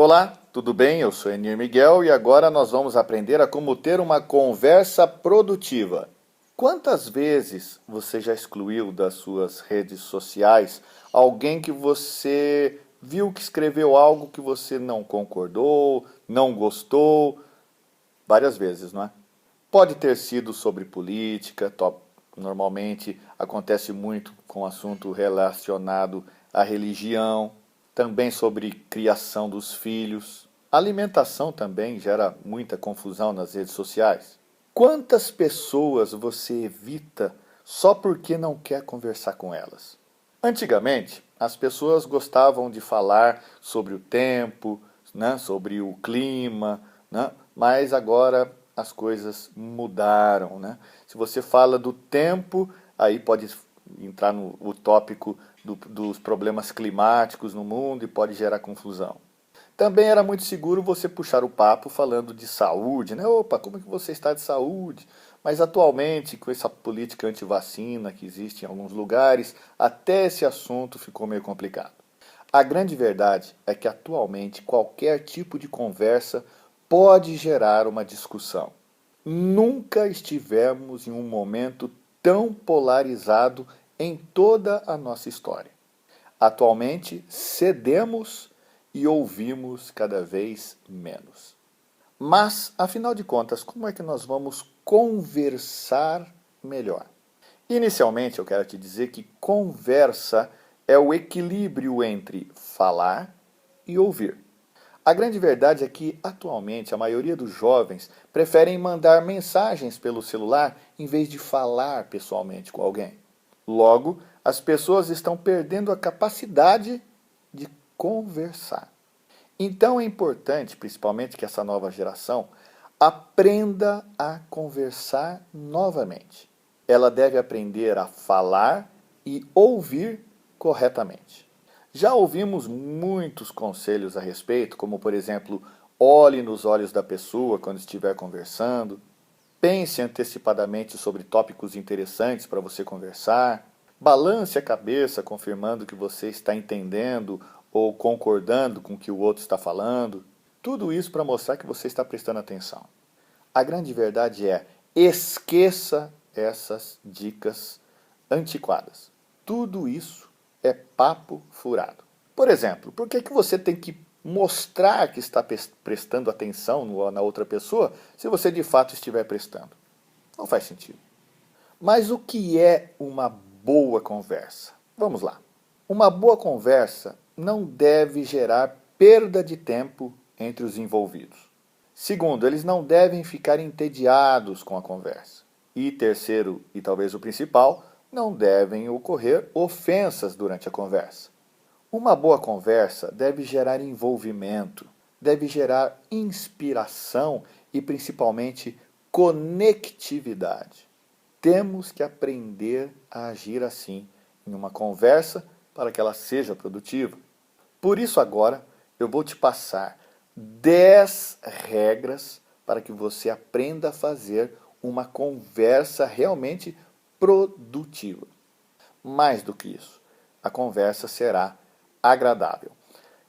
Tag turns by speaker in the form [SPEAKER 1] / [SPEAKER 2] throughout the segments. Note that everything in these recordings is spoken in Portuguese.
[SPEAKER 1] Olá, tudo bem? Eu sou Enir Miguel e agora nós vamos aprender a como ter uma conversa produtiva. Quantas vezes você já excluiu das suas redes sociais alguém que você viu que escreveu algo que você não concordou, não gostou? Várias vezes, não é? Pode ter sido sobre política, normalmente acontece muito com assunto relacionado à religião, também sobre criação dos filhos. Alimentação também gera muita confusão nas redes sociais. Quantas pessoas você evita só porque não quer conversar com elas? Antigamente, as pessoas gostavam de falar sobre o tempo, né, sobre o clima, né, mas agora as coisas mudaram. Né? Se você fala do tempo, aí pode entrar no o tópico dos problemas climáticos no mundo e pode gerar confusão. Também era muito seguro você puxar o papo falando de saúde, né? Opa, como é que você está de saúde? Mas atualmente, com essa política anti-vacina que existe em alguns lugares, até esse assunto ficou meio complicado. A grande verdade é que atualmente qualquer tipo de conversa pode gerar uma discussão. Nunca estivemos em um momento tão polarizado em toda a nossa história. Atualmente, cedemos e ouvimos cada vez menos. Mas, afinal de contas, como é que nós vamos conversar melhor? Inicialmente, eu quero te dizer que conversa é o equilíbrio entre falar e ouvir. A grande verdade é que, atualmente, a maioria dos jovens preferem mandar mensagens pelo celular em vez de falar pessoalmente com alguém. Logo, as pessoas estão perdendo a capacidade de conversar. Então é importante, principalmente, que essa nova geração aprenda a conversar novamente. Ela deve aprender a falar e ouvir corretamente. Já ouvimos muitos conselhos a respeito, como por exemplo, olhe nos olhos da pessoa quando estiver conversando, pense antecipadamente sobre tópicos interessantes para você conversar, balance a cabeça confirmando que você está entendendo ou concordando com o que o outro está falando. Tudo isso para mostrar que você está prestando atenção. A grande verdade é, esqueça essas dicas antiquadas. Tudo isso é papo furado. Por exemplo, por que você tem que mostrar que está prestando atenção na outra pessoa se você de fato estiver prestando? Não faz sentido. Mas o que é uma boa conversa? Vamos lá. Uma boa conversa não deve gerar perda de tempo entre os envolvidos. Segundo, eles não devem ficar entediados com a conversa. E terceiro, e talvez o principal, não devem ocorrer ofensas durante a conversa. Uma boa conversa deve gerar envolvimento, deve gerar inspiração e principalmente conectividade. Temos que aprender a agir assim em uma conversa para que ela seja produtiva. Por isso agora eu vou te passar 10 regras para que você aprenda a fazer uma conversa realmente produtiva. Mais do que isso, a conversa será agradável.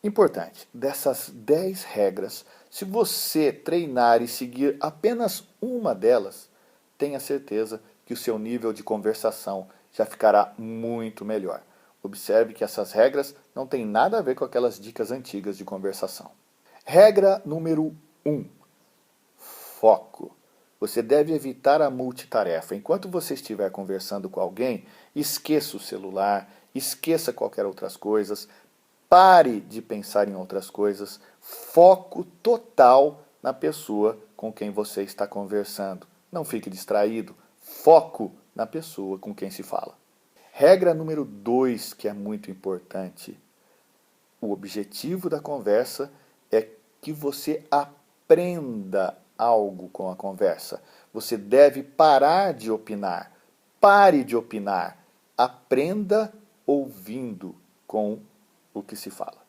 [SPEAKER 1] Importante, dessas 10 regras, se você treinar e seguir apenas uma delas, tenha certeza que o seu nível de conversação já ficará muito melhor. Observe que essas regras não têm nada a ver com aquelas dicas antigas de conversação. Regra número 1. Foco. Você deve evitar a multitarefa. Enquanto você estiver conversando com alguém, esqueça o celular, esqueça qualquer outras coisas, pare de pensar em outras coisas, foco total na pessoa com quem você está conversando. Não fique distraído, foco na pessoa com quem se fala. Regra número 2, que é muito importante. O objetivo da conversa é que você aprenda algo com a conversa. Você deve parar de opinar. Pare de opinar. Aprenda ouvindo com o que se fala.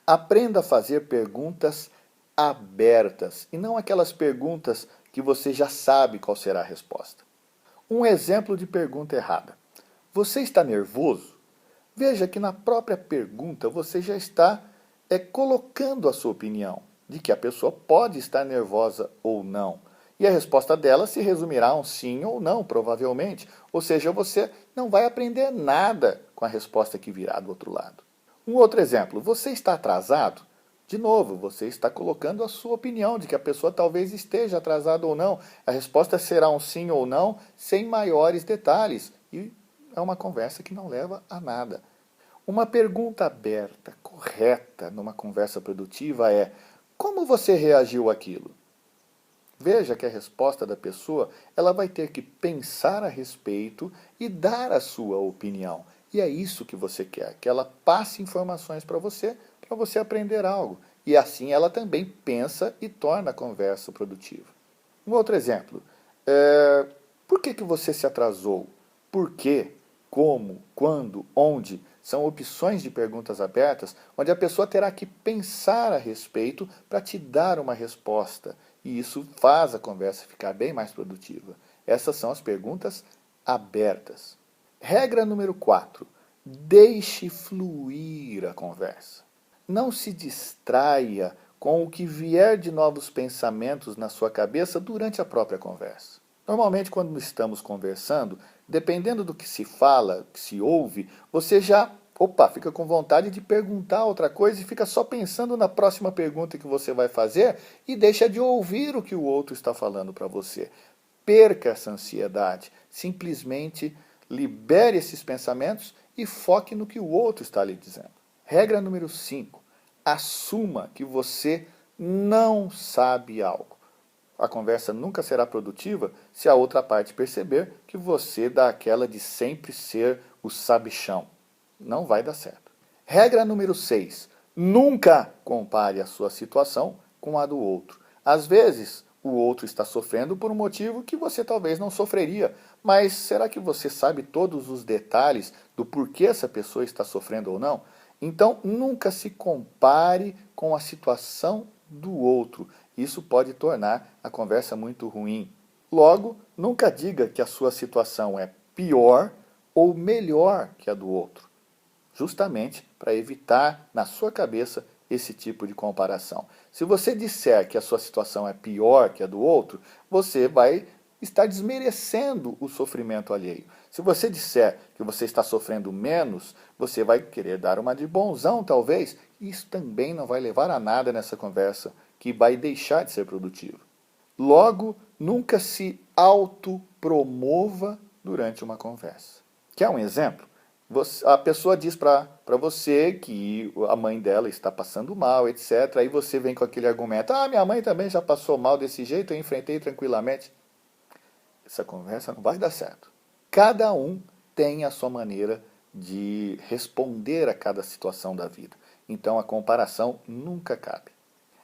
[SPEAKER 1] Aprenda a fazer perguntas abertas e não aquelas perguntas que você já sabe qual será a resposta. Um exemplo de pergunta errada. Você está nervoso? Veja que na própria pergunta você já está é colocando a sua opinião de que a pessoa pode estar nervosa ou não. E a resposta dela se resumirá a um sim ou não, provavelmente. Ou seja, você não vai aprender nada com a resposta que virá do outro lado. Um outro exemplo, você está atrasado? De novo, você está colocando a sua opinião de que a pessoa talvez esteja atrasada ou não. A resposta será um sim ou não, sem maiores detalhes. E é uma conversa que não leva a nada. Uma pergunta aberta, correta, numa conversa produtiva é: como você reagiu àquilo? Veja que a resposta da pessoa, ela vai ter que pensar a respeito e dar a sua opinião. E é isso que você quer, que ela passe informações para você aprender algo. E assim ela também pensa e torna a conversa produtiva. Um outro exemplo, por que você se atrasou? Por quê? Como? Quando? Onde? São opções de perguntas abertas, onde a pessoa terá que pensar a respeito para te dar uma resposta. E isso faz a conversa ficar bem mais produtiva. Essas são as perguntas abertas. Regra número 4. Deixe fluir a conversa. Não se distraia com o que vier de novos pensamentos na sua cabeça durante a própria conversa. Normalmente, quando estamos conversando, dependendo do que se fala, que se ouve, você já fica com vontade de perguntar outra coisa e fica só pensando na próxima pergunta que você vai fazer e deixa de ouvir o que o outro está falando para você. Perca essa ansiedade. Simplesmente libere esses pensamentos e foque no que o outro está lhe dizendo. Regra número 5. Assuma que você não sabe algo. A conversa nunca será produtiva se a outra parte perceber que você dá aquela de sempre ser o sabichão. Não vai dar certo. Regra número 6. Nunca compare a sua situação com a do outro. Às vezes, o outro está sofrendo por um motivo que você talvez não sofreria. Mas será que você sabe todos os detalhes do porquê essa pessoa está sofrendo ou não? Então, nunca se compare com a situação do outro. Isso pode tornar a conversa muito ruim. Logo, nunca diga que a sua situação é pior ou melhor que a do outro, justamente para evitar na sua cabeça esse tipo de comparação. Se você disser que a sua situação é pior que a do outro, você vai estar desmerecendo o sofrimento alheio. Se você disser que você está sofrendo menos, você vai querer dar uma de bonzão, talvez. Isso também não vai levar a nada nessa conversa, que vai deixar de ser produtiva. Logo, nunca se autopromova durante uma conversa. Quer um exemplo? A pessoa diz para você que a mãe dela está passando mal, etc. Aí você vem com aquele argumento: minha mãe também já passou mal desse jeito, eu enfrentei tranquilamente. Essa conversa não vai dar certo. Cada um tem a sua maneira de responder a cada situação da vida. Então a comparação nunca cabe.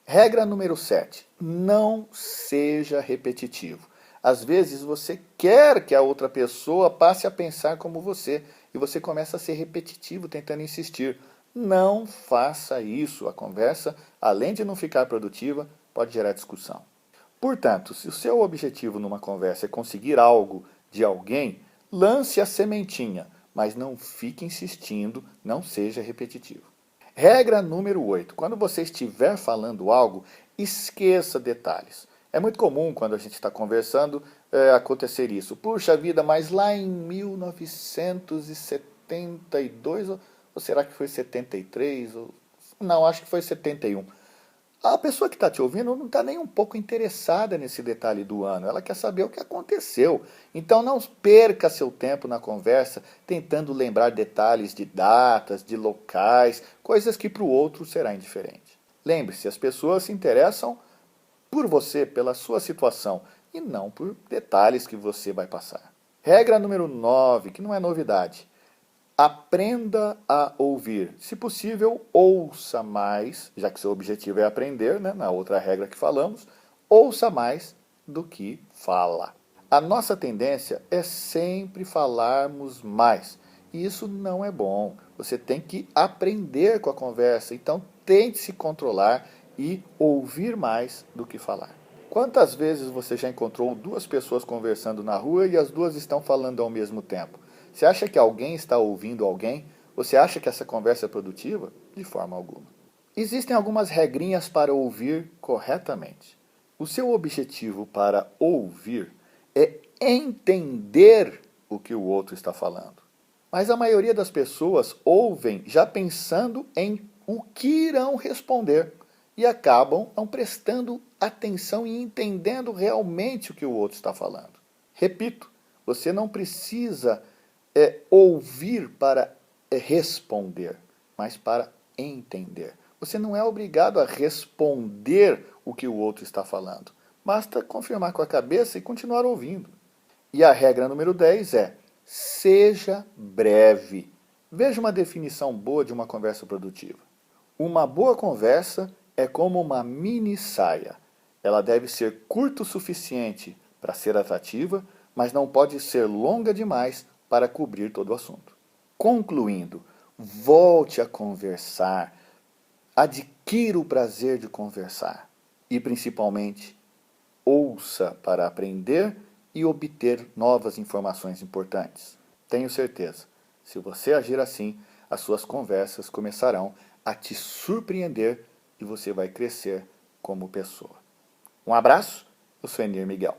[SPEAKER 1] Regra número 7. Não seja repetitivo. Às vezes você quer que a outra pessoa passe a pensar como você e você começa a ser repetitivo tentando insistir. Não faça isso. A conversa, além de não ficar produtiva, pode gerar discussão. Portanto, se o seu objetivo numa conversa é conseguir algo de alguém, lance a sementinha, mas não fique insistindo, não seja repetitivo. Regra número 8. Quando você estiver falando algo, esqueça detalhes. É muito comum, quando a gente está conversando, acontecer isso. Puxa vida, mas lá em 1972, ou será que foi 73? Não, acho que foi 71. A pessoa que está te ouvindo não está nem um pouco interessada nesse detalhe do ano. Ela quer saber o que aconteceu. Então não perca seu tempo na conversa tentando lembrar detalhes de datas, de locais, coisas que para o outro será indiferente. Lembre-se, as pessoas se interessam por você, pela sua situação, e não por detalhes que você vai passar. Regra número 9, que não é novidade. Aprenda a ouvir. Se possível, ouça mais, já que seu objetivo é aprender, né, na outra regra que falamos, ouça mais do que fala. A nossa tendência é sempre falarmos mais. E isso não é bom. Você tem que aprender com a conversa. Então, tente se controlar e ouvir mais do que falar. Quantas vezes você já encontrou duas pessoas conversando na rua e as duas estão falando ao mesmo tempo? Você acha que alguém está ouvindo alguém? Você acha que essa conversa é produtiva? De forma alguma. Existem algumas regrinhas para ouvir corretamente. O seu objetivo para ouvir é entender o que o outro está falando. Mas a maioria das pessoas ouvem já pensando em o que irão responder e acabam não prestando atenção e entendendo realmente o que o outro está falando. Repito, você não precisa ouvir para responder, mas para entender. Você não é obrigado a responder o que o outro está falando. Basta confirmar com a cabeça e continuar ouvindo. E a regra número 10 é: seja breve. Veja uma definição boa de uma conversa produtiva. Uma boa conversa é como uma mini saia. Ela deve ser curta o suficiente para ser atrativa, mas não pode ser longa demais para cobrir todo o assunto. Concluindo, volte a conversar, adquira o prazer de conversar e, principalmente, ouça para aprender e obter novas informações importantes. Tenho certeza, se você agir assim, as suas conversas começarão a te surpreender e você vai crescer como pessoa. Um abraço, eu sou Enir Miguel.